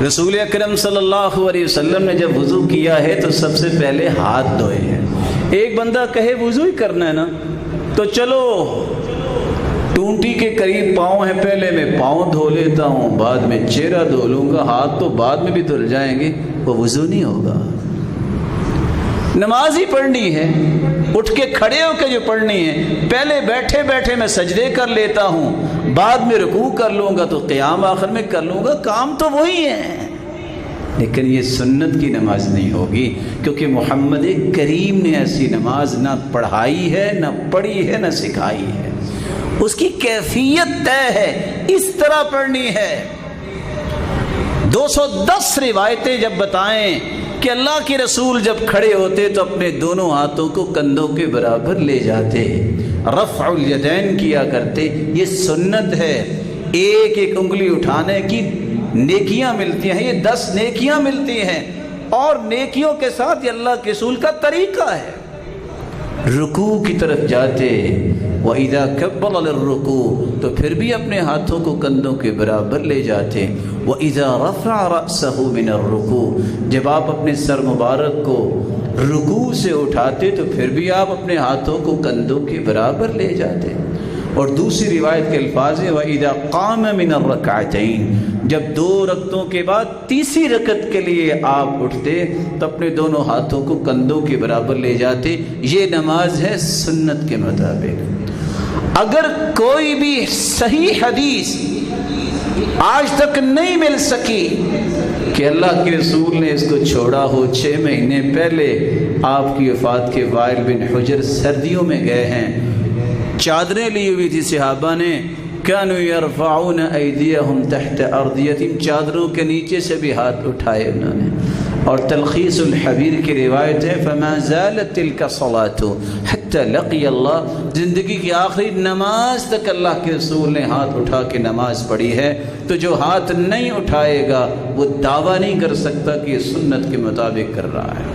رسول اکرم صلی اللہ علیہ وسلم نے جب وضو کیا ہے تو سب سے پہلے ہاتھ دھوئے ہیں۔ ایک بندہ کہے وضو ہی کرنا ہے نا تو چلو ٹونٹی کے قریب پاؤں ہے، پہلے میں پاؤں دھو لیتا ہوں، بعد میں چہرہ دھو لوں گا، ہاتھ تو بعد میں بھی دھل جائیں گے، وہ وضو نہیں ہوگا۔ نماز ہی پڑھنی ہے، اٹھ کے کھڑے ہو کے جو پڑھنی ہے، پہلے بیٹھے بیٹھے میں سجدے کر لیتا ہوں، بعد میں رکوع کر لوں گا تو قیام آخر میں کر لوں گا، کام تو وہی ہے، لیکن یہ سنت کی نماز نہیں ہوگی، کیونکہ محمد کریم نے ایسی نماز نہ پڑھائی ہے، نہ پڑھی ہے، نہ سکھائی ہے۔ اس کی کیفیت طے ہے، اس طرح پڑھنی ہے۔ 210 روایتیں جب بتائیں کہ اللہ کے رسول جب کھڑے ہوتے تو اپنے دونوں ہاتھوں کو کندھوں کے برابر لے جاتے، رفع الیدین کیا کرتے، یہ سنت ہے۔ ایک ایک انگلی اٹھانے کی نیکیاں ملتی ہیں، یہ 10 نیکیاں ملتی ہیں، اور نیکیوں کے ساتھ یہ اللہ کے رسول کا طریقہ ہے۔ رکوع کی طرف جاتے، وَإِذَا كَبَّرَ لِلرُّكُوعِ تو پھر بھی اپنے ہاتھوں کو کندھوں کے برابر لے جاتے، وَإِذَا رَفَعَ رَأْسَهُ مِنَ الرُّكُوعِ جب آپ اپنے سر مبارک کو رکوع سے اٹھاتے تو پھر بھی آپ اپنے ہاتھوں کو کندھوں کے برابر لے جاتے۔ اور دوسری روایت کے الفاظ ہیں وَإِذَا قَامَ مِنَ الرَّكْعَتَيْنِ جب 2 رکعتوں کے بعد تیسری رکعت کے لیے آپ اٹھتے تو اپنے دونوں ہاتھوں کو کندھوں کے برابر لے جاتے۔ یہ نماز ہے سنت کے مطابق۔ اگر کوئی بھی صحیح حدیث آج تک نہیں مل سکی کہ اللہ کے رسول نے اس کو چھوڑا ہو، 6 مہینے پہلے آپ کی وفات کے وائل بن حجر سردیوں میں گئے ہیں، چادریں لی ہوئی تھی صحابہ نے، كانوا يرفعون ایدیہم تحت ارضیہم چادروں کے نیچے سے بھی ہاتھ اٹھائے انہوں نے۔ اور تلخیص الحبیر کی روایت ہے فما زالت تلک الصلاة حتی لقی اللہ زندگی کی آخری نماز تک اللہ کے رسول نے ہاتھ اٹھا کے نماز پڑھی ہے۔ تو جو ہاتھ نہیں اٹھائے گا وہ دعویٰ نہیں کر سکتا کہ یہ سنت کے مطابق کر رہا ہے۔